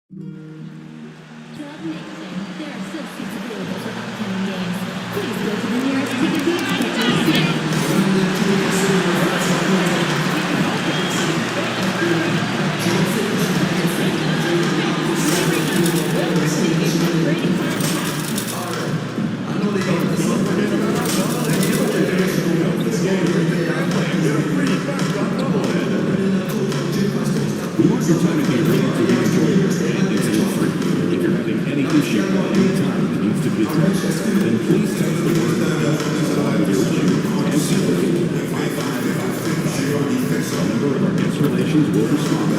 Club Nation, there are still seats available for upcoming games. Please go to the nearest ticket booth to get your seat. We want your time to be ready to enjoy your stay. It's free. If you're having any issue any time that needs to be addressed, then please text the word along with your issue and send it to 55555. A member of our guest relations will respond.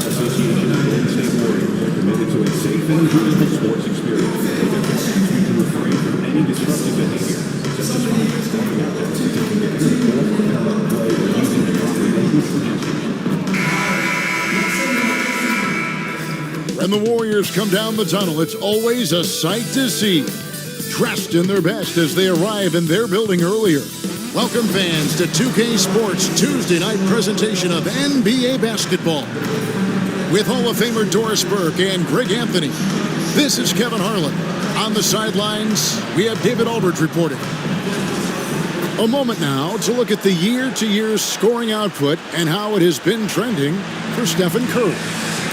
Association of Golden State Warriors are committed to a safe and enjoyable sports experience. They ask you to refrain from any disruptive behavior, such as walking out there, taking a picture, or play, or using the proper language for gestures. When the Warriors come down the tunnel, it's always a sight to see. Dressed in their best as they arrive in their building earlier. Welcome fans to 2K Sports Tuesday night presentation of NBA basketball. With Hall of Famer Doris Burke and Greg Anthony, this is Kevin Harlan. On the sidelines, we have David Aldridge reporting. A moment now to look at the year-to-year scoring output and how it has been trending for Stephen Curry.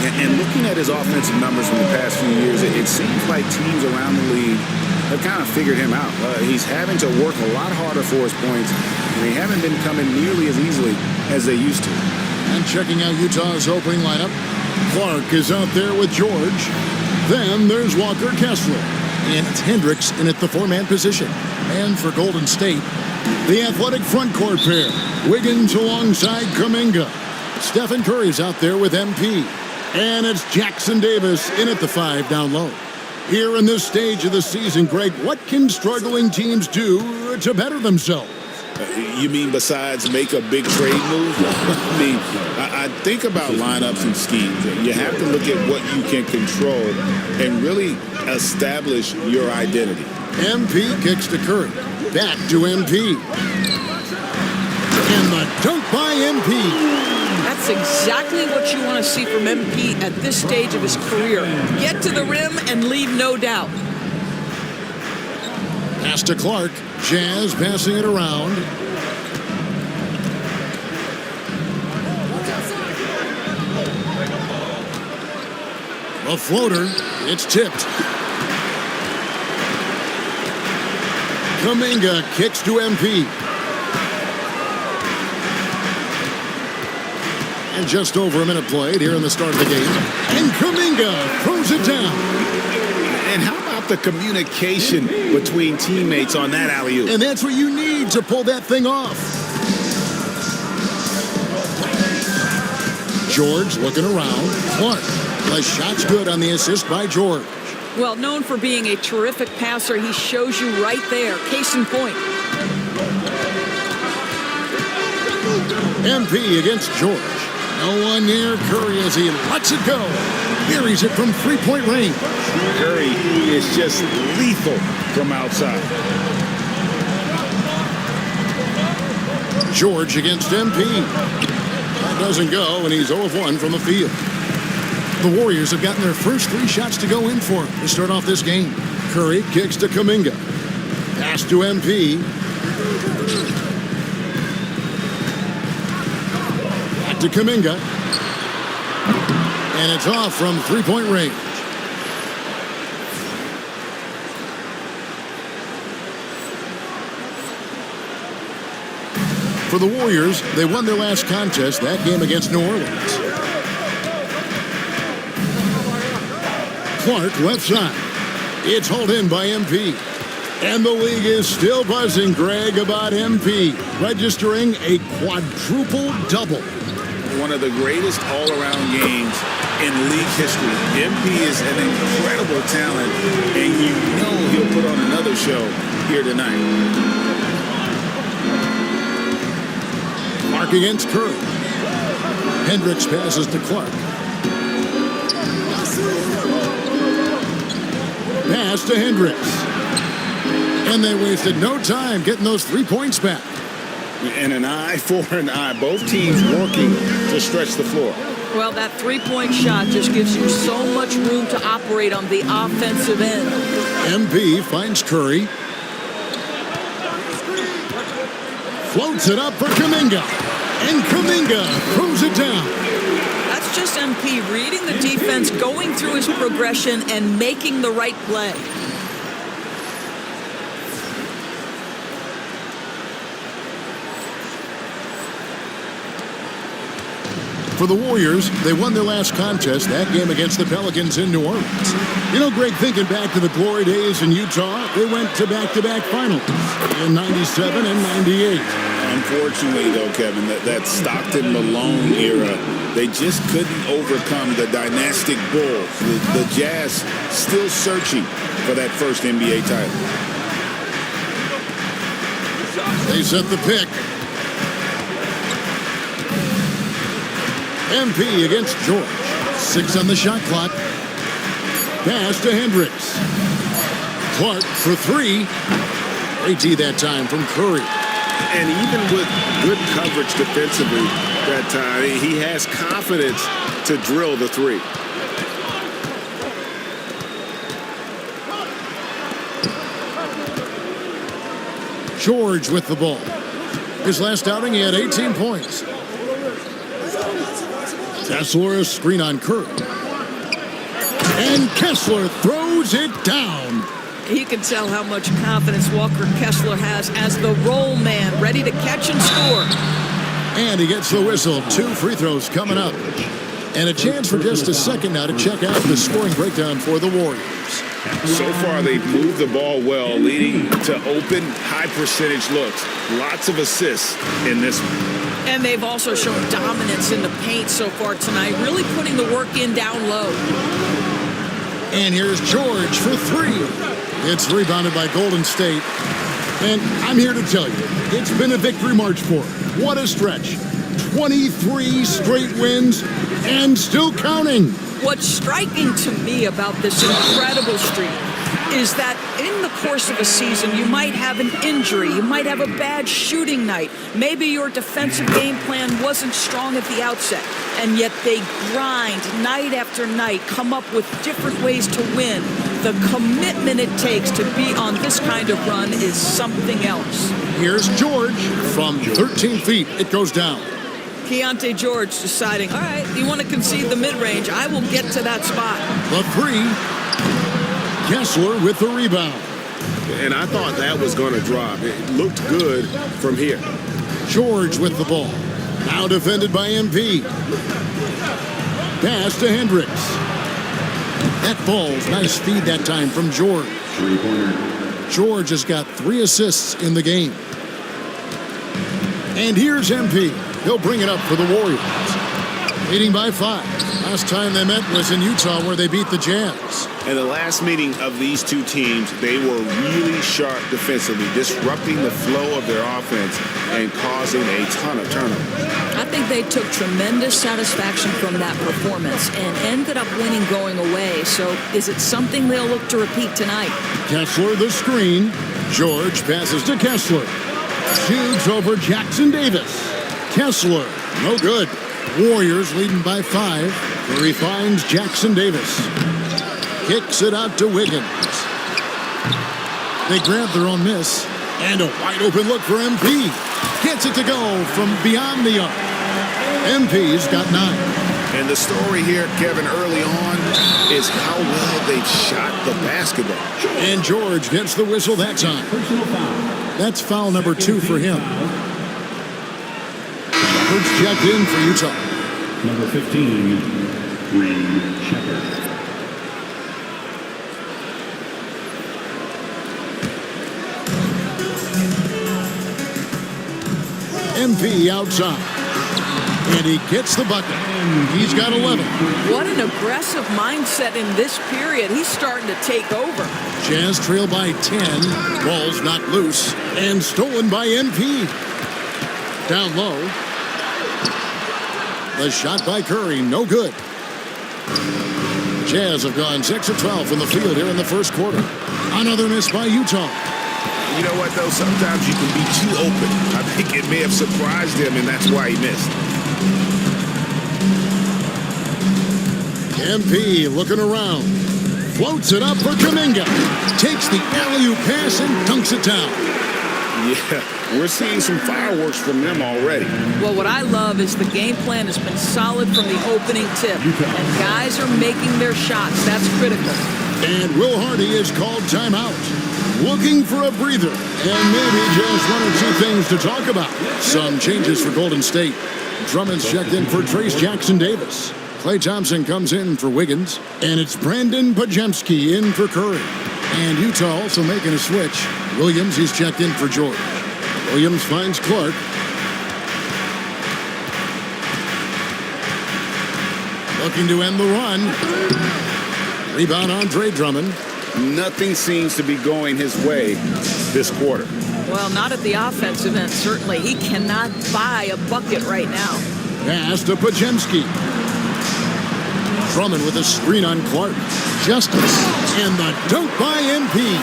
And looking at his offensive numbers from the past few years, it seems like teams around the league have kind of figured him out. He's having to work a lot harder for his points, and they haven't been coming nearly as easily as they used to. And checking out Utah's opening lineup, Clark is out there with George. Then there's Walker Kessler. And it's Hendricks in at the four-man position. And for Golden State, the athletic front court pair. Wiggins alongside Kuminga. Stephen Curry's out there with MP. And it's Jackson Davis in at the five down low. Here in this stage of the season, Greg, what can struggling teams do to better themselves? You mean besides make a big trade move? I mean, I think about lineups and schemes. You have to look at what you can control and really establish your identity. MP kicks to Curry. Back to MP. And the dunk by MP. That's exactly what you want to see from MP at this stage of his career. Get to the rim and leave no doubt. Pass to Clark. Jazz passing it around. A floater. It's tipped. Kuminga kicks to MP. And just over a minute played here in the start of the game. And Kuminga throws it down. And how about the communication between teammates on that alley-oop? And that's what you need to pull that thing off. George looking around. Clark. The shot's good on the assist by George. Well, known for being a terrific passer, he shows you right there. Case in point. MP against George. No one near Curry as he lets it go. Buries it from three-point range. Curry is just lethal from outside. George against MP. That doesn't go, and he's 0 of 1 from the field. The Warriors have gotten their first 3 shots to go in for him to start off this game. Curry kicks to Kuminga. Pass to MP. Back to Kuminga. And it's off from three-point range. For the Warriors, they won their last contest, that game against New Orleans. Clark left side. It's hauled in by MP. And the league is still buzzing, Greg, about MP, registering a quadruple double. One of the greatest all-around games in league history. MP is an incredible talent, and you know he'll put on another show here tonight. Clark against Curry. Hendricks passes to Clark. Pass to Hendricks. And they wasted no time getting those 3 points back. And an eye for an eye. Both teams working to stretch the floor. Well, that three-point shot just gives you so much room to operate on the offensive end. MP finds Curry. Floats it up for Kuminga. And Kuminga throws it down. That's just MP reading the defense, going through his progression, and making the right play. For the Warriors, they won their last contest, that game against the Pelicans in New Orleans. You know, Greg, thinking back to the glory days in Utah, they went to back-to-back finals in 97 and 98. Unfortunately, though, Kevin, that Stockton-Malone era, they just couldn't overcome the dynastic Bulls. The Jazz still searching for that first NBA title. They set the pick. MP against George. 6 on the shot clock. Pass to Hendricks. Clark for 3. Great D that time from Curry. And even with good coverage defensively that time, he has confidence to drill the 3. George with the ball. His last outing, he had 18 points. Kessler, a screen on Curry. And Kessler throws it down. He can tell how much confidence Walker Kessler has as the roll man, ready to catch and score. And he gets the whistle. 2 free throws coming up. And a chance for just a second now to check out the scoring breakdown for the Warriors. So far, they've moved the ball well, leading to open, high-percentage looks. Lots of assists in this one. And they've also shown dominance in the paint so far tonight, really putting the work in down low. And here's George for 3. It's rebounded by Golden State. And I'm here to tell you, it's been a victory march for them. What a stretch. 23 straight wins and still counting. What's striking to me about this incredible streak is that in the course of a season, you might have an injury, you might have a bad shooting night, maybe your defensive game plan wasn't strong at the outset, and yet they grind night after night, come up with different ways to win. The commitment it takes to be on this kind of run is something else. Here's George from 13 feet. It goes down. Keontae George deciding, all right, you want to concede the mid-range, I will get to that spot. The 3. Kessler with the rebound. And I thought that was going to drop. It looked good from here. George with the ball. Now defended by MP. Pass to Hendricks. That falls. Nice feed that time from George. George has got 3 assists in the game. And here's MP. He'll bring it up for the Warriors. Leading by 5. Last time they met was in Utah where they beat the Jazz. In the last meeting of these two teams, they were really sharp defensively, disrupting the flow of their offense and causing a ton of turnovers. I think they took tremendous satisfaction from that performance and ended up winning going away. So is it something they'll look to repeat tonight? Kessler the screen. George passes to Kessler. Shoots over Jackson Davis. Kessler, no good. Warriors leading by 5. Where he finds Jackson Davis. Kicks it out to Wiggins. They grab their own miss. And a wide open look for MP. Gets it to go from beyond the arc. MP's got 9. And the story here, Kevin, early on is how well they've shot the basketball. And George gets the whistle that time. That's foul number 2 for him. First checked in for Utah. Number 15, Green Shepherd. MP outside. And he gets the bucket. He's got 11. What an aggressive mindset in this period. He's starting to take over. Jazz trail by 10. Ball's knocked loose. And stolen by MP. Down low. The shot by Curry, no good. Jazz have gone 6 of 12 from the field here in the first quarter. Another miss by Utah. You know what, though? Sometimes you can be too open. I think it may have surprised him, and that's why he missed. MP looking around. Floats it up for Kuminga. Takes the alley-oop pass and dunks it down. Yeah, we're seeing some fireworks from them already. Well, what I love is the game plan has been solid from the opening tip, and guys are making their shots. That's critical. And Will Hardy is called timeout. Looking for a breather, and maybe just one or two things to talk about. Some changes for Golden State. Drummond's checked in for Trace Jackson-Davis. Klay Thompson comes in for Wiggins, and it's Brandon Podziemski in for Curry. And Utah also making a switch. Williams, he's checked in for George. Williams finds Clark. Looking to end the run. Rebound Andre Drummond. Nothing seems to be going his way this quarter. Well, not at the offensive end, certainly. He cannot buy a bucket right now. Pass to Podziemski. Drummond with a screen on Clark. Justice. And the dunk by MP.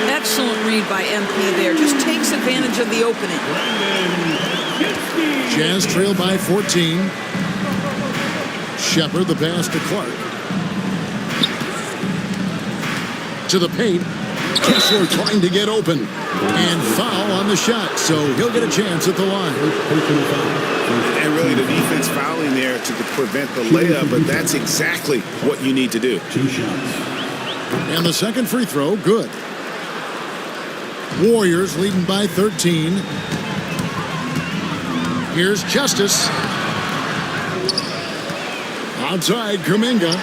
Excellent read by MP there. Just takes advantage of the opening. Jazz trail by 14. Shepard the pass to Clark. To the paint. Kessler trying to get open. And foul on the shot, so he'll get a chance at the line. And really the defense fouling there to prevent the layup, but that's exactly what you need to do. And the second free throw, good. Warriors leading by 13. Here's Justice. Outside Kuminga.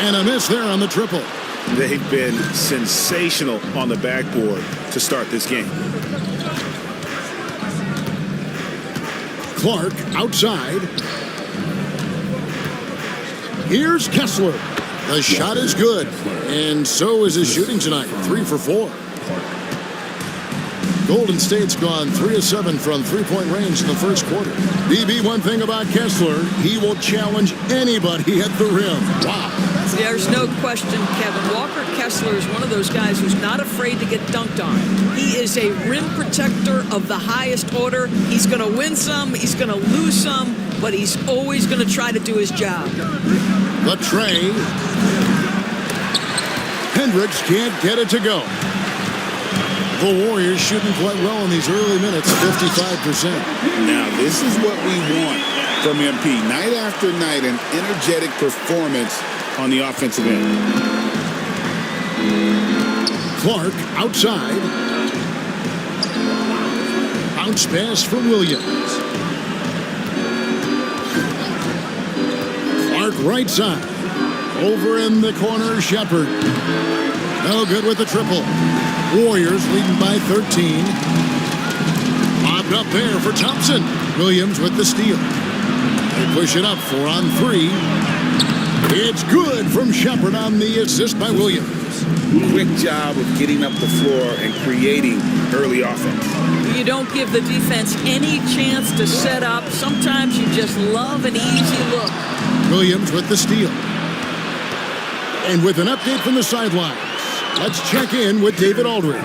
And a miss there on the triple. They've been sensational on the backboard to start this game. Clark outside. Here's Kessler. The shot is good. And so is his shooting tonight. 3 for 4. Golden State's gone 3 of 7 from three-point range in the first quarter. BB, one thing about Kessler, he will challenge anybody at the rim. Wow. There's no question, Kevin. Walker Kessler is one of those guys who's not afraid to get dunked on. He is a rim protector of the highest order. He's going to win some, he's going to lose some, but he's always going to try to do his job. The tray. Hendricks can't get it to go. The Warriors shooting quite well in these early minutes, 55%. Now, this is what we want from MP. Night after night, an energetic performance on the offensive end. Clark outside. Bounce pass for Williams. Clark right side. Over in the corner, Shepard. No good with the triple. Warriors leading by 13. Lobbed up there for Thompson. Williams with the steal. They push it up 4 on 3. It's good from Shepard on the assist by Williams. Quick job of getting up the floor and creating early offense. You don't give the defense any chance to set up. Sometimes you just love an easy look. Williams with the steal. And with an update from the sidelines, let's check in with David Aldridge.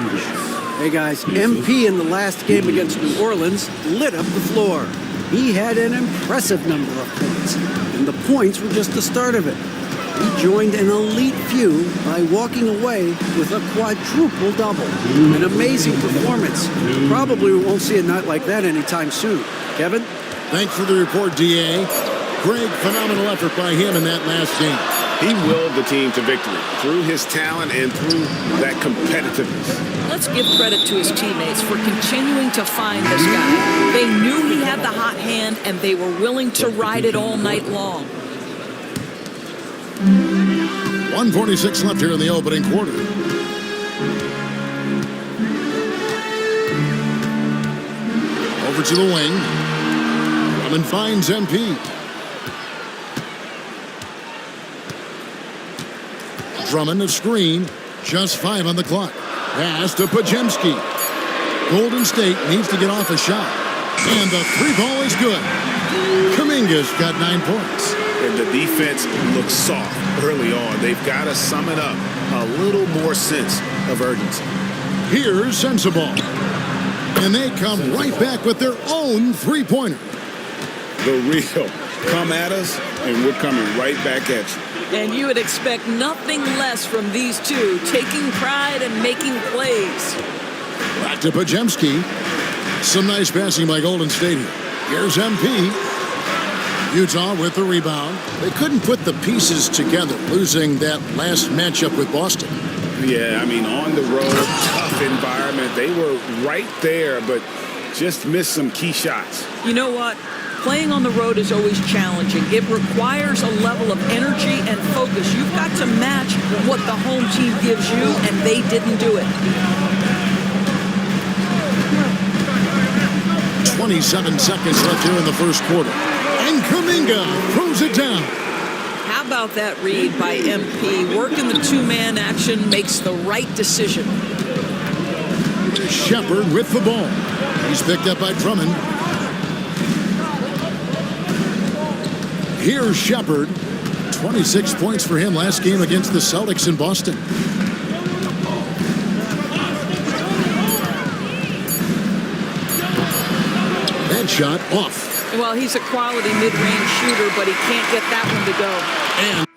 Hey guys, MP in the last game against New Orleans lit up the floor. He had an impressive number of points, and the points were just the start of it. He joined an elite few by walking away with a quadruple double. An amazing performance. Probably we won't see a night like that anytime soon. Kevin? Thanks for the report, D.A. Great, phenomenal effort by him in that last game. He willed the team to victory through his talent and through that competitiveness. Let's give credit to his teammates for continuing to find this guy. They knew he had the hot hand, and they were willing to ride it all night long. 1:46 left here in the opening quarter. Over to the wing. Drummond finds MP. Drummond a screen. Just 5 on the clock. Pass to Podziemski. Golden State needs to get off a shot. And the 3-ball is good. Kuminga's got 9 points. And the defense looks soft early on. They've got to sum it up. A little more sense of urgency. Here's Sensible. And they come right back with their own three-pointer. The real come at us, and we're coming right back at you. And you would expect nothing less from these two, taking pride and making plays. Back to Pajemski. Some nice passing by Golden State here. Here's MP. Utah with the rebound. They couldn't put the pieces together, losing that last matchup with Boston. Yeah, I mean, on the road, tough environment. They were right there, but just missed some key shots. You know what? Playing on the road is always challenging. It requires a level of energy and focus. You've got to match what the home team gives you, and they didn't do it. 27 seconds left here in the first quarter. And Kuminga throws it down. How about that read by MP? Working the two-man action makes the right decision. Shepard with the ball. He's picked up by Drummond. Here's Shepard. 26 points for him last game against the Celtics in Boston. That shot off. Well, he's a quality mid-range shooter, but he can't get that one to go. And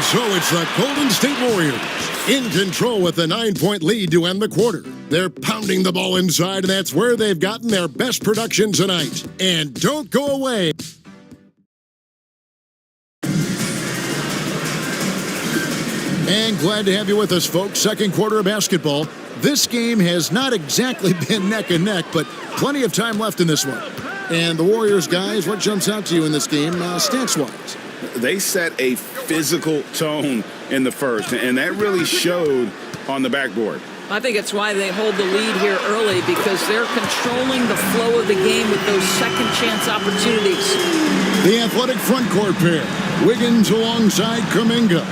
so it's the Golden State Warriors in control with a 9-point lead to end the quarter. They're pounding the ball inside, and that's where they've gotten their best production tonight. And don't go away. And glad to have you with us, folks. Second quarter of basketball. This game has not exactly been neck and neck, but plenty of time left in this one. And the Warriors, guys, what jumps out to you in this game, stats-wise? They set a physical tone in the first, and that really showed on the backboard. I think it's why they hold the lead here early, because they're controlling the flow of the game with those second-chance opportunities. The athletic front court pair. Wiggins alongside Kuminga.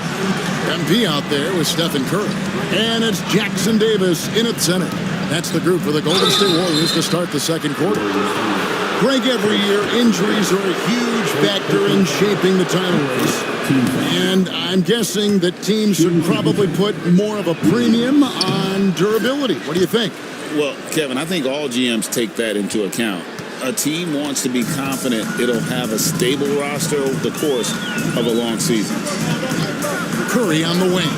MP out there with Stephen Curry. And it's Jackson Davis in at center. That's the group for the Golden State Warriors to start the second quarter. Greg, every year, injuries are a huge factor in shaping the title race. And I'm guessing that teams should probably put more of a premium on durability. What do you think? Well, Kevin, I think all GMs take that into account. A team wants to be confident it'll have a stable roster over the course of a long season. Curry on the wing.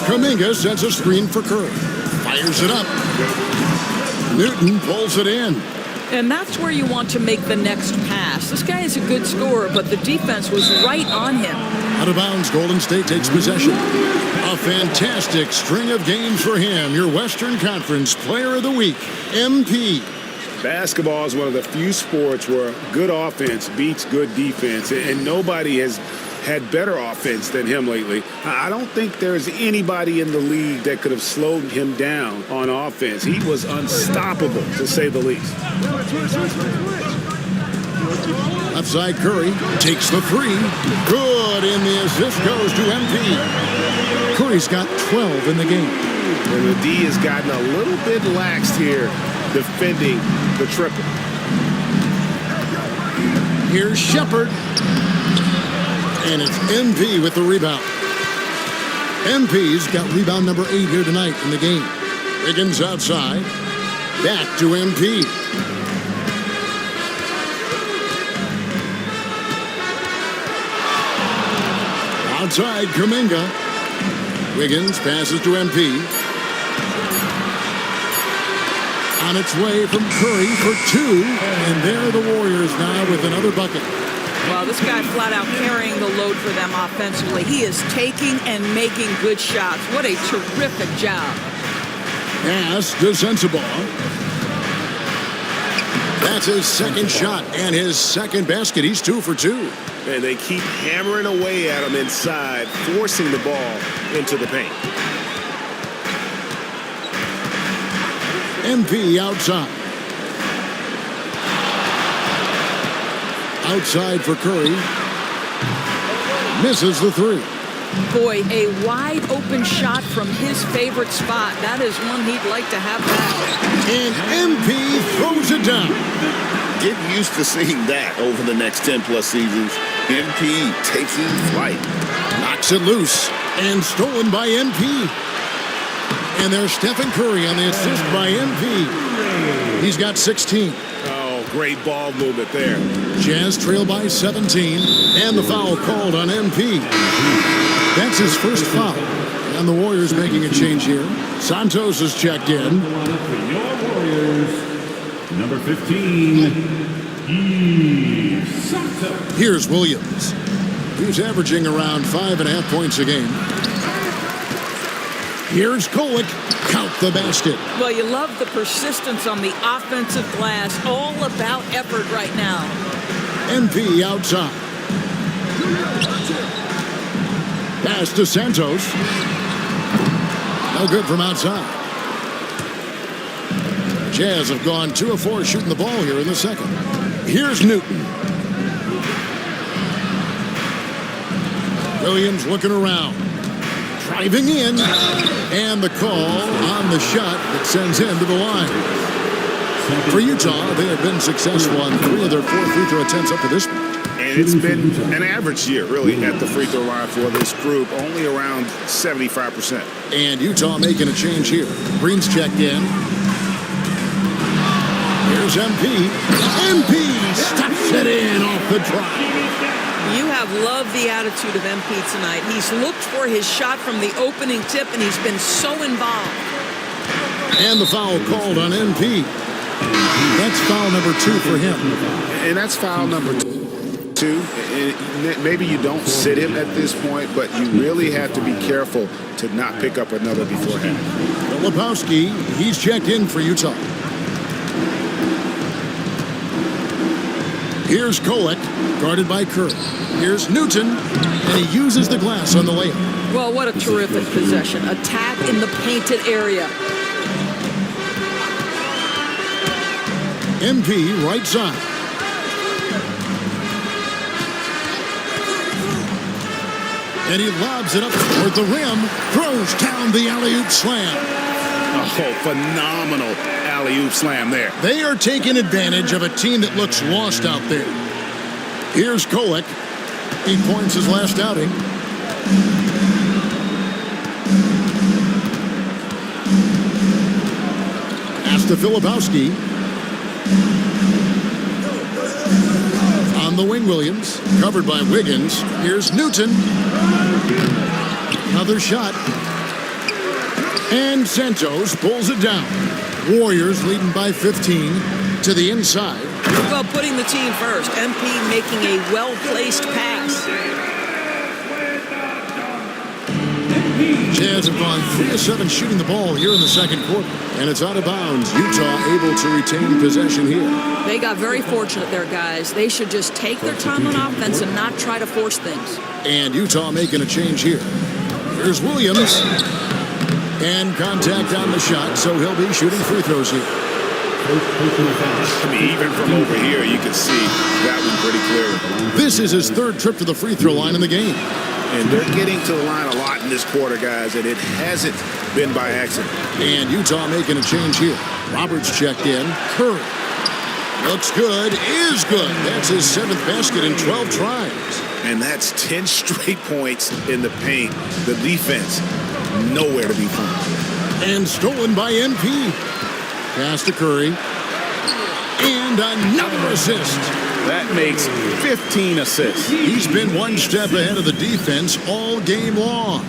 Kuminga sets a screen for Curry. Fires it up. Newton pulls it in. And that's where you want to make the next pass. This guy is a good scorer, but the defense was right on him. Out of bounds, Golden State takes possession. A fantastic string of games for him. Your Western Conference Player of the Week, MP. Basketball is one of the few sports where good offense beats good defense, and nobody has had better offense than him lately. I don't think there's anybody in the league that could have slowed him down on offense. He was unstoppable, to say the least. Outside Curry takes the three. Good, and the assist goes to MP. Curry's got 12 in the game. And the D has gotten a little bit laxed here defending the triple. Here's Shepard. And it's MP with the rebound. MP's got rebound number 8 here tonight in the game. Wiggins outside. Back to MP. Outside Kuminga. Wiggins passes to MP. On its way from Curry for 2. And there are the Warriors now with another bucket. Well, this guy flat out carrying the load for them offensively. He is taking and making good shots. What a terrific job. Pass to Sensible. That's his second shot and his second basket. He's 2 for 2. And they keep hammering away at him inside, forcing the ball into the paint. MP outside. Outside for Curry. Misses the 3. Boy, a wide open shot from his favorite spot. That is one he'd like to have back. And MP throws it down. Get used to seeing that over the next 10-plus seasons. MP taking flight. Knocks it loose. And stolen by MP. And there's Stephen Curry on the assist by MP. He's got 16. Oh, great ball movement there. Jazz trail by 17. And the foul called on MP. That's his first foul. And the Warriors making a change here. Santos is checked in. Your Warriors, number 15, Santos. Here's Williams. He's averaging around 5.5 points a game. Here's Kolek. Count the basket. Well, you love the persistence on the offensive glass. All about effort right now. MP outside. Pass to Santos. No good from outside. Jazz have gone 2 of 4 shooting the ball here in the second. Here's Newton. Williams looking around. Driving in. And the call on the shot that sends him to the line. For Utah, they have been successful on 3 of their 4 free throw attempts up to this point. And it's been an average year, really, at the free throw line for this group, only around 75%. And Utah making a change here. Green's checked in. Here's MP. MP stuffs it in off the drop. You have loved the attitude of MP tonight. He's looked for his shot from the opening tip, and he's been so involved. And the foul called on MP. That's foul number 2 for him. And that's foul number 2. Maybe you don't sit him at this point, but you really have to be careful to not pick up another beforehand. Filipowski, he's checked in for Utah. Here's Kolek, guarded by Curry. Here's Newton, and he uses the glass on the layup. Well, what a terrific possession. Attack in the painted area. MP right side. And he lobs it up toward the rim, throws down the alley-oop slam. Oh, phenomenal alley-oop slam there. They are taking advantage of a team that looks lost out there. Here's Kolek. 8 points his last outing. Pass to Filipowski. On the wing, Williams. Covered by Wiggins. Here's Newton. Another shot. And Santos pulls it down. Warriors leading by 15 to the inside. Well, putting the team first. MP making a well-placed pass. Jazz have gone 3 of 7 shooting the ball here in the second quarter. And it's out of bounds. Utah able to retain possession here. They got very fortunate there, guys. They should just take their time on offense and not try to force things. And Utah making a change here. Here's Williams. And contact on the shot, so he'll be shooting free throws here. I mean, even from over here, you can see that one pretty clearly. This is his 3rd trip to the free throw line in the game. And they're getting to the line a lot in this quarter, guys, and it hasn't been by accident. And Utah making a change here. Roberts checked in. Curry. Looks good. Is good. That's his 7th basket in 12 tries. And that's 10 straight points in the paint. The defense, nowhere to be found. And stolen by MP. Pass to Curry. And another assist. That makes 15 assists. He's been 1 step ahead of the defense all game long.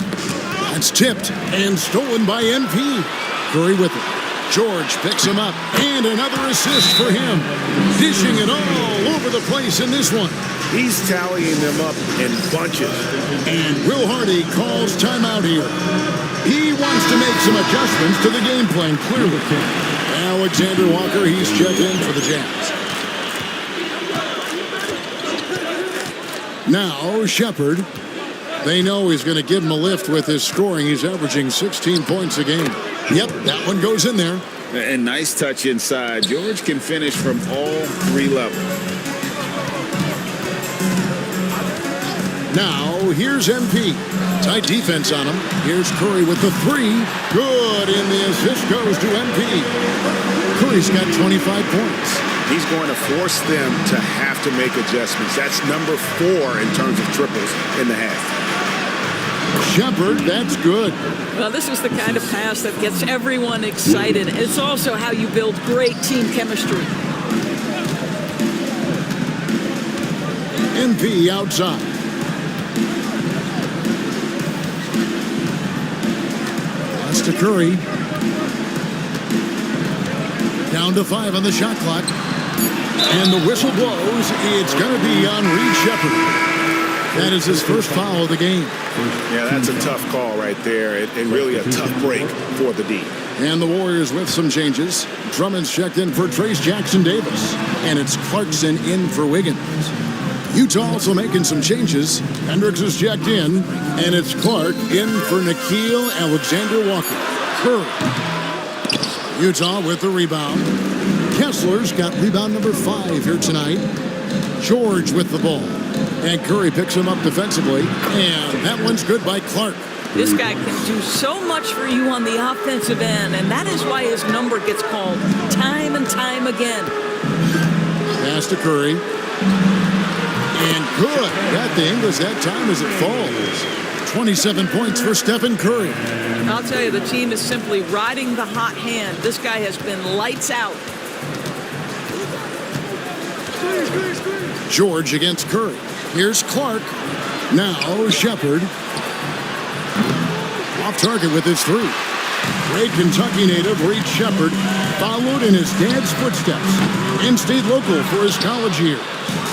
That's tipped and stolen by MP. Curry with it. George picks him up. And another assist for him. Dishing it all over the place in this one. He's tallying them up in bunches. And Will Hardy calls timeout here. He wants to make some adjustments to the game plan, clearly. Alexander Walker, he's checked in for the Jazz. Now, Shepard. They know he's going to give him a lift with his scoring. He's averaging 16 points a game. Yep, that one goes in there. And nice touch inside. George can finish from all 3 levels. Now, here's MP. Tight defense on him. Here's Curry with the 3. Good, and the assist goes to MP. Curry's got 25 points. He's going to force them to have to make adjustments. That's number 4 in terms of triples in the half. Shepard, that's good. Well, this is the kind of pass that gets everyone excited. It's also how you build great team chemistry. MP outside. Pass to Curry. Down to 5 on the shot clock. And the whistle blows. It's going to be on Reed Shepard. That is his first foul of the game. Yeah, that's a tough call right there, and really a tough break for the D. And the Warriors with some changes. Drummond's checked in for Trace Jackson-Davis. And it's Clarkson in for Wiggins. Utah also making some changes. Hendricks is checked in. And it's Clark in for Nickeil Alexander-Walker. Curry. Utah with the rebound. Kessler's got rebound number 5 here tonight. George with the ball. And Curry picks him up defensively. And that one's good by Clark. This guy can do so much for you on the offensive end, and that is why his number gets called time and time again. Pass to Curry. And good. Got the Ingles that time as it falls. 27 points for Stephen Curry. I'll tell you, the team is simply riding the hot hand. This guy has been lights out. George against Curry. Here's Clark. Now Shepard. Off target with his 3. Great Kentucky native Reed Shepard followed in his dad's footsteps and stayed local for his college year.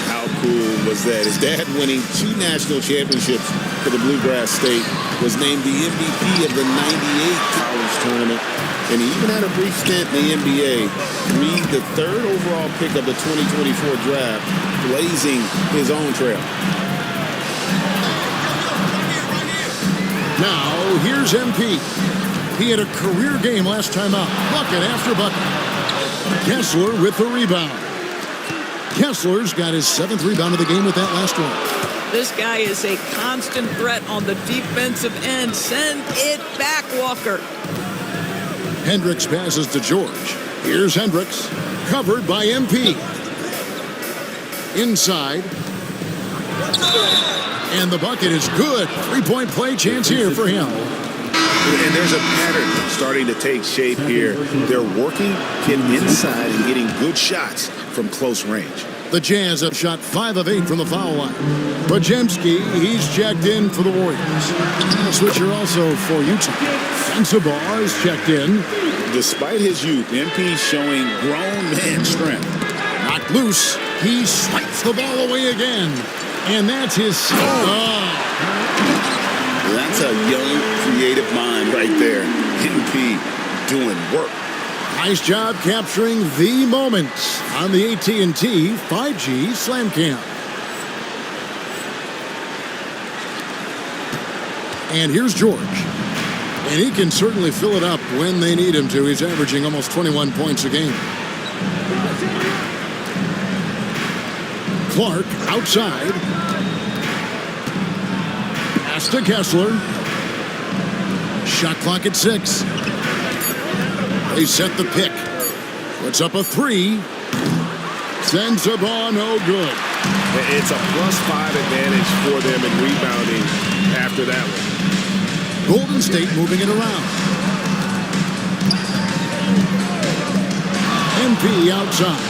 How cool was that? His dad winning 2 national championships for the Bluegrass State, was named the MVP of the '98 college tournament, and he even had a brief stint in the NBA. Reed, the 3rd overall pick of the 2024 draft, blazing his own trail. Now, here's MP. He had a career game last time out. Bucket after bucket. Kessler with the rebound. Kessler's got his 7th rebound of the game with that last one. This guy is a constant threat on the defensive end. Send it back, Walker. Hendricks passes to George. Here's Hendricks. Covered by MP. Inside. And the bucket is good. 3-point play chance here for him. And there's a pattern starting to take shape here. They're working, getting inside, and getting good shots from close range. The Jazz have shot 5 of 8 from the foul line. Bajemski, he's checked in for the Warriors. A switcher also for Utah. Sensabaugh is checked in. Despite his youth, MP showing grown man strength. Knocked loose. He swipes the ball away again. And that's his... That's a young, creative mind right there. MP doing work. Nice job capturing the moments on the AT&T 5G Slam Cam. And here's George. And he can certainly fill it up when they need him to. He's averaging almost 21 points a game. Clark outside. Pass to Kessler. Shot clock at 6. They set the pick. Puts up a 3. Sends the ball no good. It's a +5 advantage for them in rebounding after that one. Golden State moving it around. MP outside.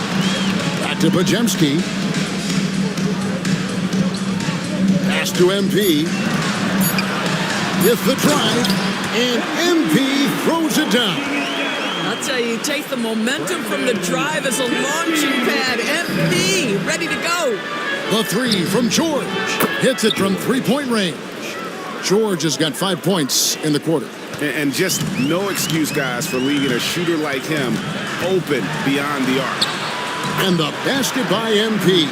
Back to Bajemski. Pass to MP. With the drive. And MP throws it down. I'll tell you, take the momentum from the drive as a launching pad. MP, ready to go. The 3 from George. Hits it from 3-point range. George has got 5 points in the quarter. And just no excuse, guys, for leaving a shooter like him open beyond the arc. And the basket by MP.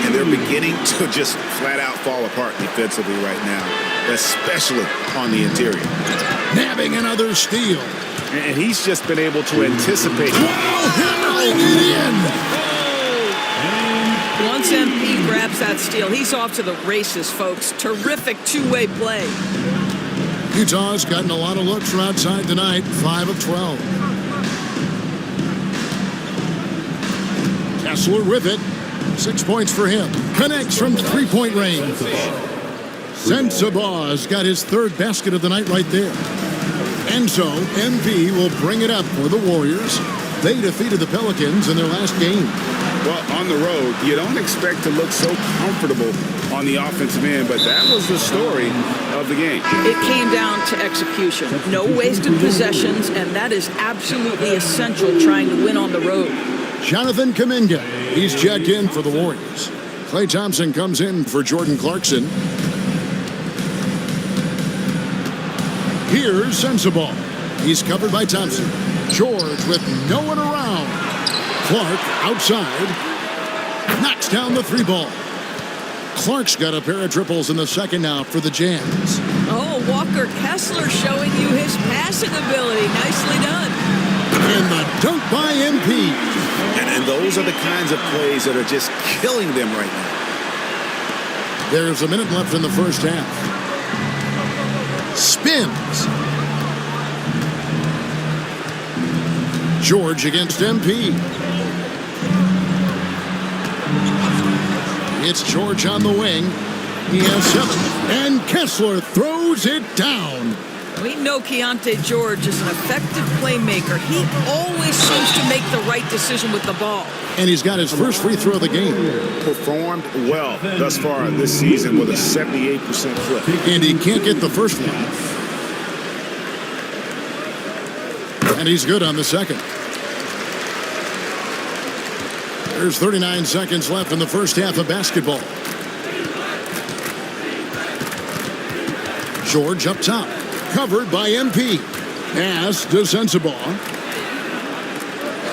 And they're beginning to just flat out fall apart defensively right now, especially on the interior. Nabbing another steal. And he's just been able to anticipate. Hammering it in. Once MP grabs that steal, he's off to the races, folks. Terrific two-way play. Utah's gotten a lot of looks from outside tonight. 5 of 12. Kessler with it. 6 points for him. Connects from 3-point range. Sensabaugh's got his third basket of the night right there. And so, MP will bring it up for the Warriors. They defeated the Pelicans in their last game. Well, on the road, you don't expect to look so comfortable on the offensive end, but that was the story of the game. It came down to execution. No wasted possessions, and that is absolutely essential trying to win on the road. Jonathan Kuminga, he's checked in for the Warriors. Klay Thompson comes in for Jordan Clarkson. Here's Sensabaugh. He's covered by Thompson. George with no one around. Clark outside. Knocks down the three ball. Clark's got a pair of triples in the second now for the Jazz. Oh, Walker Kessler showing you his passing ability. Nicely done. And the dunk by MP. And those are the kinds of plays that are just killing them right now. There's a minute left in the first half. Spins. George against MP. It's George on the wing. He has 7. And Kessler throws it down. We know Keontae George is an effective playmaker. He always seems to make the right decision with the ball. And he's got his first free throw of the game. Performed well thus far this season with a 78% clip. And he can't get the first one. And he's good on the second. There's 39 seconds left in the first half of basketball. George up top. Covered by MP. Pass to Sensabaugh.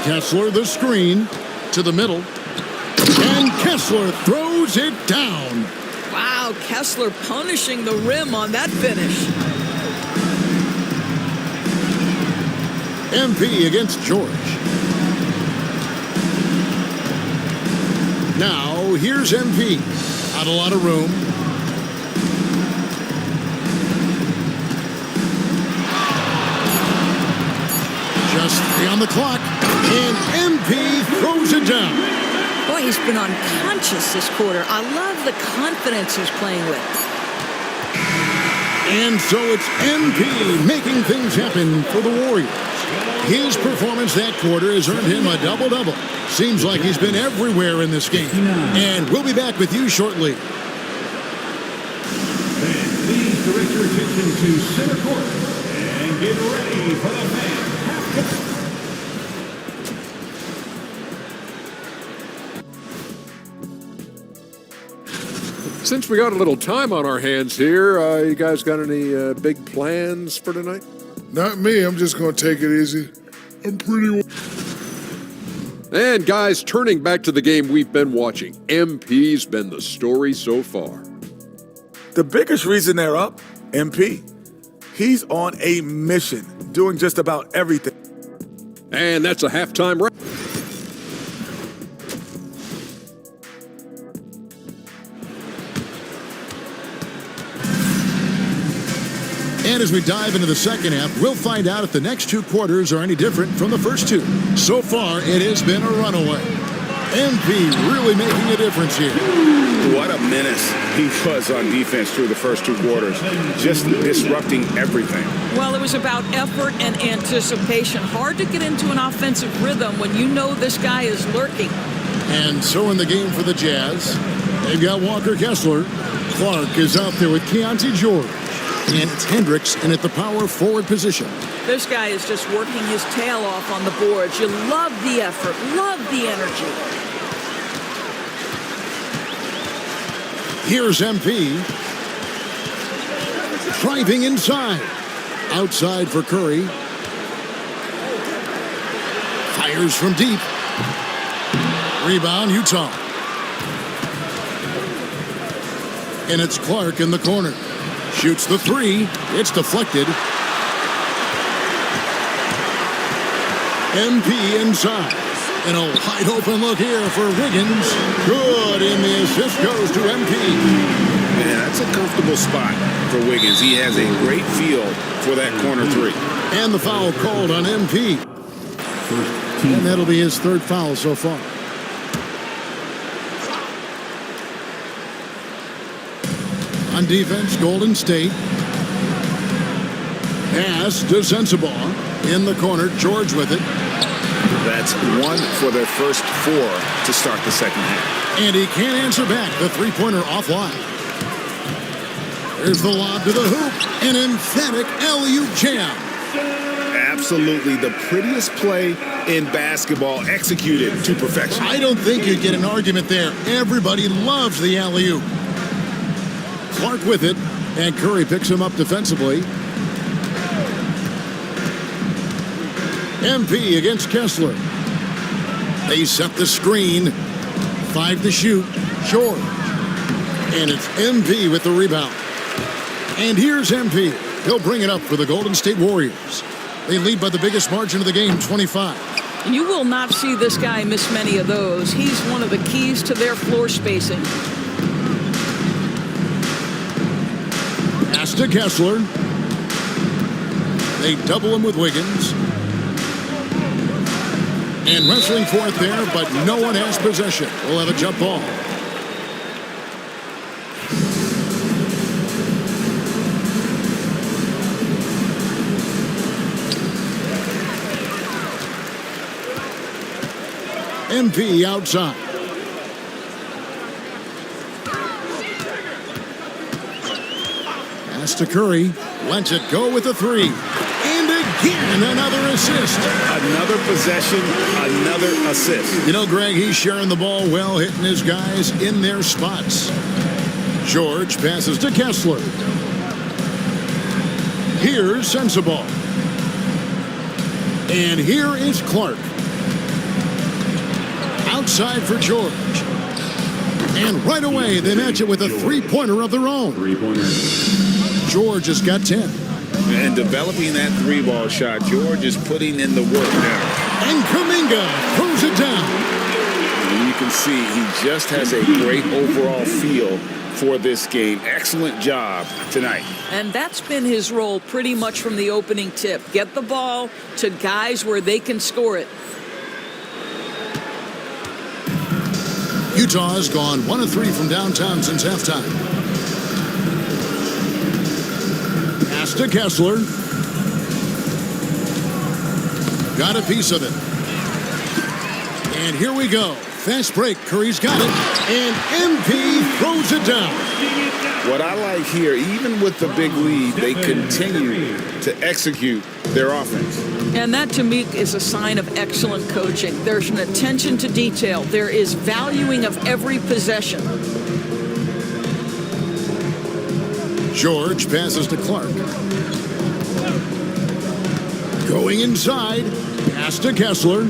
Kessler the screen to the middle. And Kessler throws it down. Wow, Kessler punishing the rim on that finish. MP against George. Now, here's MP. Not a lot of room. Just 3 on the clock. And MP throws it down. Boy, he's been unconscious this quarter. I love the confidence he's playing with. And so it's MP making things happen for the Warriors. His performance that quarter has earned him a double-double. Seems like he's been everywhere in this game. And we'll be back with you shortly. Then please direct your attention to center court and get ready for the fan half. Since we got a little time on our hands here, you guys got any big plans for tonight? Not me. I'm just going to take it easy. I'm pretty... And guys, turning back to the game we've been watching, MP's been the story so far. The biggest reason they're up, MP, he's on a mission, doing just about everything. And that's a halftime wrap. And as we dive into the second half, we'll find out if the next 2 quarters are any different from the first 2. So far, it has been a runaway. MP really making a difference here. What a menace he was on defense through the first 2 quarters, just disrupting everything. Well, it was about effort and anticipation. Hard to get into an offensive rhythm when you know this guy is lurking. And so in the game for the Jazz, they've got Walker Kessler. Clark is out there with Keontae George. And it's Hendricks in at the power forward position. This guy is just working his tail off on the boards. You love the effort, love the energy. Here's MP. Driving inside. Outside for Curry. Fires from deep. Rebound, Utah. And it's Clark in the corner. Shoots the 3. It's deflected. MP inside. And a wide open look here for Wiggins. Good, and the assist goes to MP. Man, that's a comfortable spot for Wiggins. He has a great feel for that corner 3. And the foul called on MP. And that'll be his 3rd foul so far. On defense, Golden State. Pass to Sensabaugh. In the corner, George with it. That's one for their first 4 to start the second half. And he can't answer back. The three-pointer offline. There's the lob to the hoop. An emphatic alley-oop jam. Absolutely the prettiest play in basketball, executed to perfection. I don't think you'd get an argument there. Everybody loves the alley-oop. Clark with it, and Curry picks him up defensively. MP against Kessler. They set the screen. 5 to shoot. George. And it's MP with the rebound. And here's MP. He'll bring it up for the Golden State Warriors. They lead by the biggest margin of the game, 25. You will not see this guy miss many of those. He's one of the keys to their floor spacing. Pass to Kessler. They double him with Wiggins. And wrestling for it there, but no one has possession. We'll have a jump ball. MP outside. Pass to Curry. Lets it go with a 3. And again, another assist. Another possession, another assist. You know, Greg, he's sharing the ball well, hitting his guys in their spots. George passes to Kessler. Here's Sensabaugh. And here is Clark. Outside for George. And right away, they match it with a three-pointer of their own. George has got 10. And developing that 3-ball shot, George is putting in the work now. And Kuminga throws it down. And you can see he just has a great overall feel for this game. Excellent job tonight. And that's been his role pretty much from the opening tip. Get the ball to guys where they can score it. Utah has gone 1 of 3 from downtown since halftime. Pass to Kessler. Got a piece of it. And here we go. Fast break. Curry's got it. And MP throws it down. What I like here, even with the big lead, they continue to execute their offense. And that, to me, is a sign of excellent coaching. There's an attention to detail. There is valuing of every possession. George passes to Clark. Going inside. Pass to Kessler.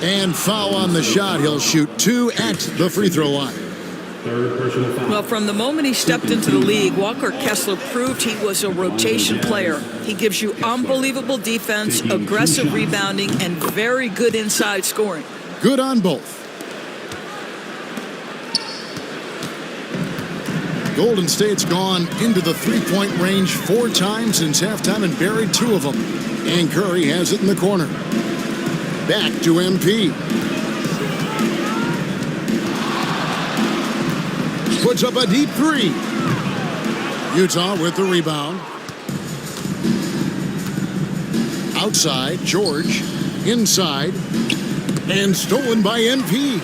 And foul on the shot. He'll shoot 2 at the free throw line. Well, from the moment he stepped into the league, Walker Kessler proved he was a rotation player. He gives you unbelievable defense, aggressive rebounding, and very good inside scoring. Good on both. Golden State's gone into the three-point range 4 times since halftime and buried 2 of them. And Curry has it in the corner. Back to MP. Puts up a deep 3. Utah with the rebound. Outside, George. Inside. And stolen by MP.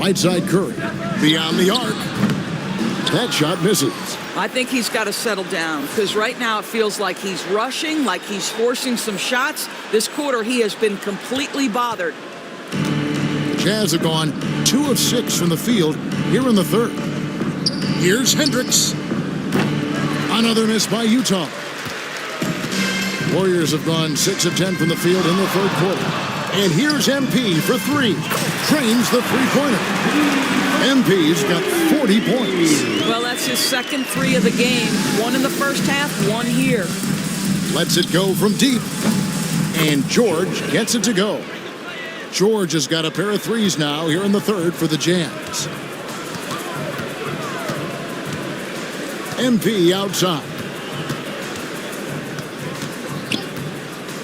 Right side Curry. Beyond the arc. That shot misses. I think he's got to settle down because right now it feels like he's rushing, like he's forcing some shots. This quarter he has been completely bothered. Jazz have gone 2 of 6 from the field here in the third. Here's Hendricks. Another miss by Utah. Warriors have gone 6 of 10 from the field in the third quarter. And here's MP for 3. Trains the three-pointer. MP's got 40 points. Well, that's his second 3 of the game. 1 in the first half, 1 here. Lets it go from deep. And George gets it to go. George has got a pair of 3s now here in the third for the Jazz. MP outside.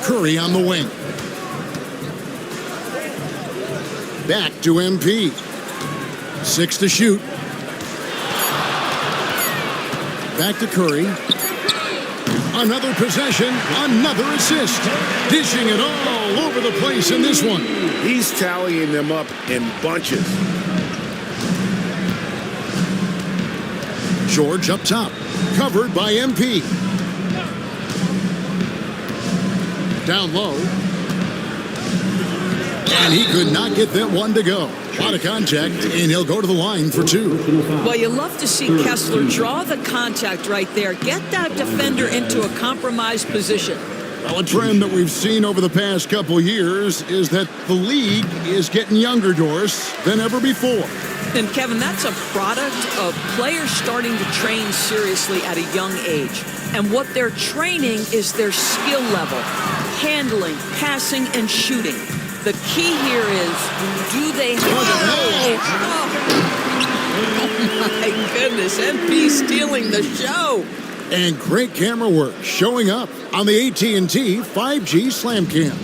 Curry on the wing. Back to MP. 6 to shoot. Back to Curry. Another possession, another assist. Dishing it all over the place in this one. He's tallying them up in bunches. George up top, covered by MP. Down low. And he could not get that one to go. A lot of contact, and he'll go to the line for 2. Well, you love to see Kessler draw the contact right there. Get that defender into a compromised position. Well, a trend that we've seen over the past couple years is that the league is getting younger, Doris, than ever before. And, Kevin, that's a product of players starting to train seriously at a young age. And what they're training is their skill level, handling, passing, and shooting. The key here is, do they have... Oh, my goodness, MP stealing the show. And great camera work showing up on the AT&T 5G Slam Cam.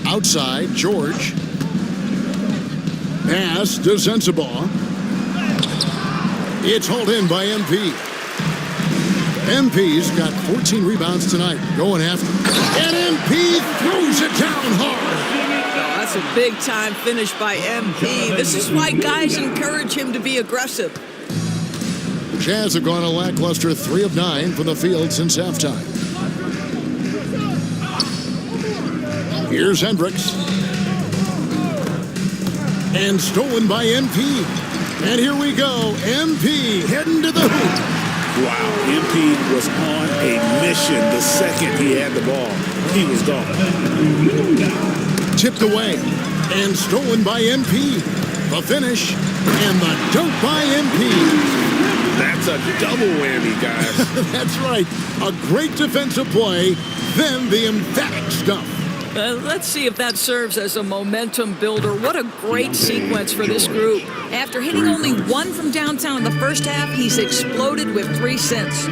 Outside, George. Pass to Sensabaugh. It's hauled in by MP. MP's got 14 rebounds tonight, going after. And MP throws it down hard. Oh, that's a big-time finish by MP. This is why guys encourage him to be aggressive. The Jazz have gone a lackluster 3 of 9 from the field since halftime. Here's Hendricks. And stolen by MP. And here we go. MP heading to the hoop. Wow, MP was on a mission the second he had the ball. He was gone. Tipped away and stolen by MP. The finish and the dunk by MP. That's a double whammy, guys. That's right. A great defensive play, then the emphatic stuff. Let's see if that serves as a momentum builder. What a great sequence for this group. After hitting only 1 from downtown in the first half, he's exploded with 3 since.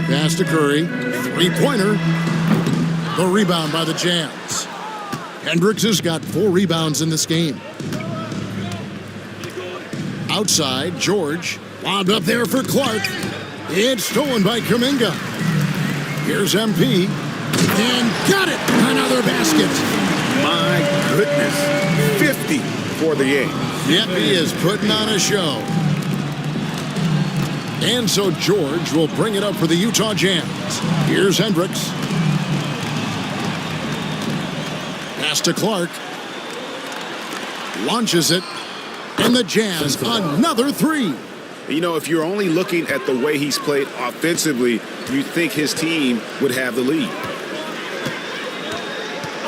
Pass to Curry. 3-pointer. The rebound by the Jazz. Hendricks has got 4 rebounds in this game. Outside, George. Lobbed up there for Clark. It's stolen by Kuminga. Here's MP. And got it! Another basket. My goodness. 50 for the game. Yep, he is putting on a show. And so George will bring it up for the Utah Jazz. Here's Hendricks. Pass to Clark. Launches it. And the Jazz, another 3. You know, if you're only looking at the way he's played offensively, you'd think his team would have the lead.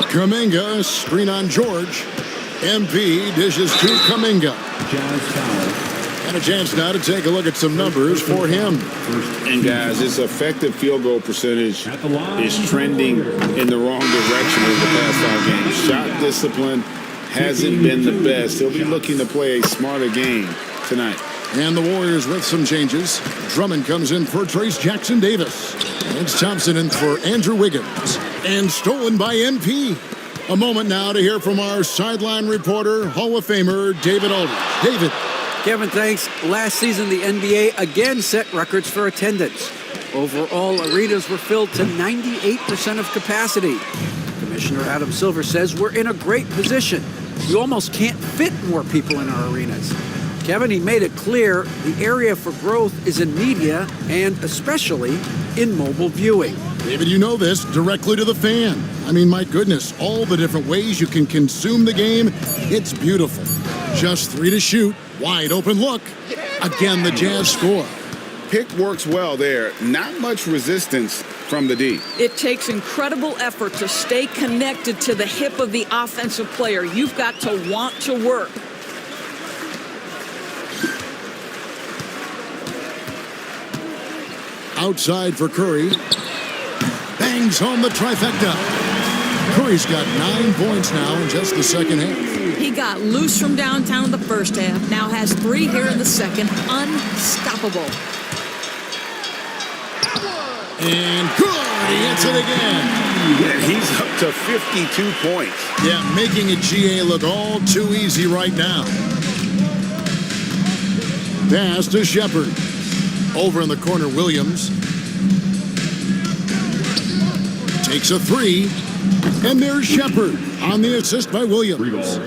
Kuminga, screen on George. MP dishes to Kuminga. And a chance now to take a look at some numbers for him. And guys, his effective field goal percentage is trending in the wrong direction over the past 5 games. Shot discipline hasn't been the best. He'll be looking to play a smarter game tonight. And the Warriors with some changes. Drummond comes in for Trace Jackson-Davis. It's Thompson in for Andrew Wiggins. And stolen by MP. A moment now to hear from our sideline reporter, Hall of Famer David Aldridge. David. Kevin, thanks. Last season, the NBA again set records for attendance. Overall, arenas were filled to 98% of capacity. Commissioner Adam Silver says we're in a great position. You almost can't fit more people in our arenas. Kevin, he made it clear the area for growth is in media and especially in mobile viewing. David, you know this, directly to the fan. I mean, my goodness, all the different ways you can consume the game, it's beautiful. Just 3 to shoot, wide open look. Again, the Jazz score. Pick works well there. Not much resistance from the D. It takes incredible effort to stay connected to the hip of the offensive player. You've got to want to work. Outside for Curry. Bangs home the trifecta. Curry's got 9 points now in just the second half. He got loose from downtown in the first half. Now has 3 here in the second. Unstoppable. And good, he hits it again. Yeah, he's up to 52 points. Yeah, making a GA look all too easy right now. Pass to Shepard. Over in the corner, Williams. Takes a three. And there's Shepard on the assist by Williams.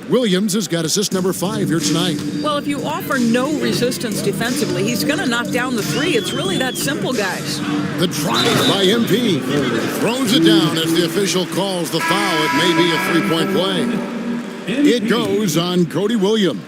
Williams has got assist number 5 here tonight. Well, if you offer no resistance defensively, he's going to knock down the three. It's really that simple, guys. The drive by MP. Throws it down as the official calls the foul. It may be a three-point play. It goes on Cody Williams.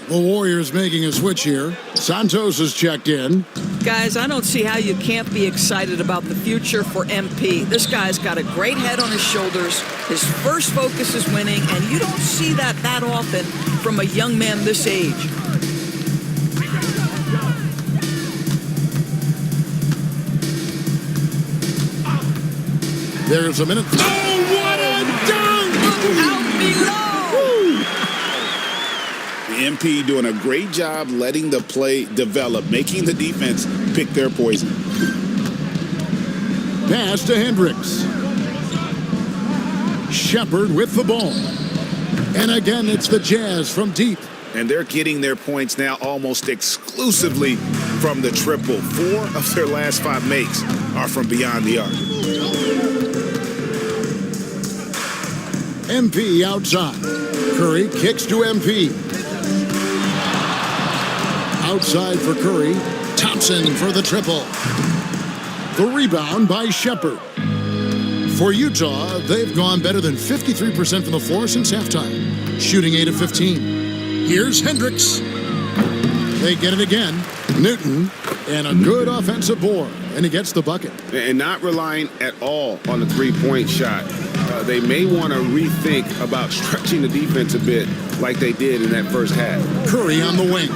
The Warriors making a switch here. Santos has checked in. Guys, I don't see how you can't be excited about the future for MP. This guy's got a great head on his shoulders. His first focus is winning, and you don't see that often from a young man this age. There's a minute. Oh, what a dunk! Out below! The MP doing a great job letting the play develop, making the defense pick their poison. Pass to Hendricks. Shepard with the ball. And again, it's the Jazz from deep. And they're getting their points now almost exclusively from the triple. 4 of their last 5 makes are from beyond the arc. MP outside. Curry kicks to MP. Outside for Curry. Thompson for the triple. The rebound by Shepard. For Utah, they've gone better than 53% from the floor since halftime, shooting 8 of 15. Here's Hendricks. They get it again. Newton, and a good offensive board, and he gets the bucket. And not relying at all on the three-point shot. They may want to rethink about stretching the defense a bit like they did in that first half. Curry on the wing.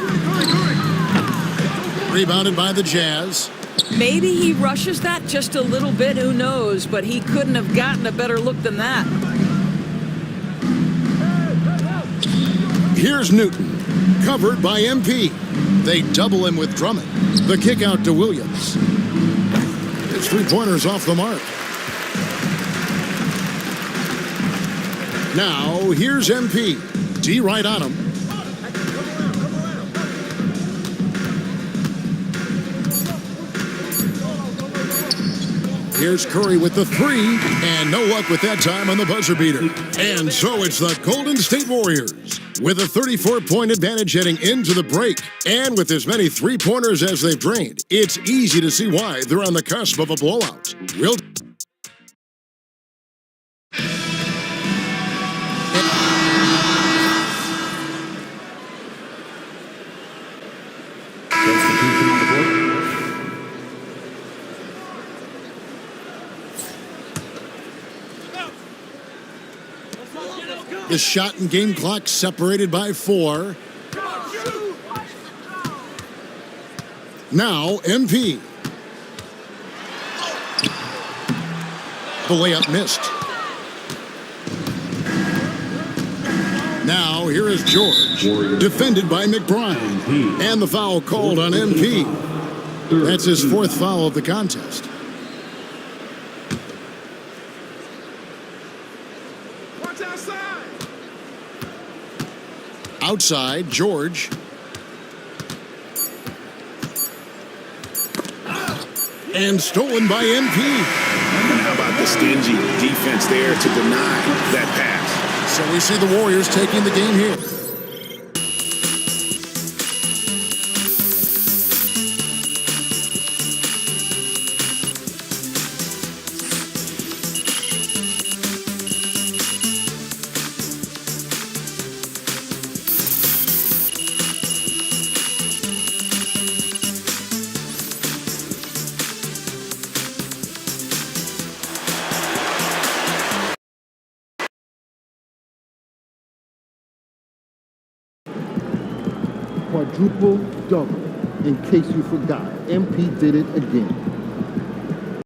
Rebounded by the Jazz. Maybe he rushes that just a little bit, who knows, but he couldn't have gotten a better look than that. Here's Newton, covered by MP. They double him with Drummond. The kick out to Williams. His three-pointers off the mark. Now, here's MP. D right on him. Here's Curry with the three, and no luck with that time on the buzzer beater. And so it's the Golden State Warriors with a 34-point advantage heading into the break. And with as many three-pointers as they've drained, it's easy to see why they're on the cusp of a blowout. The shot and game clock separated by 4. Now, MP. The layup missed. Now, here is George, defended by McBride. And the foul called on MP. That's his 4th foul of the contest. Outside, George. And stolen by MP. And how about the stingy defense there to deny that pass? So we see the Warriors taking the game here. Quadruple double. In case you forgot, MP did it again.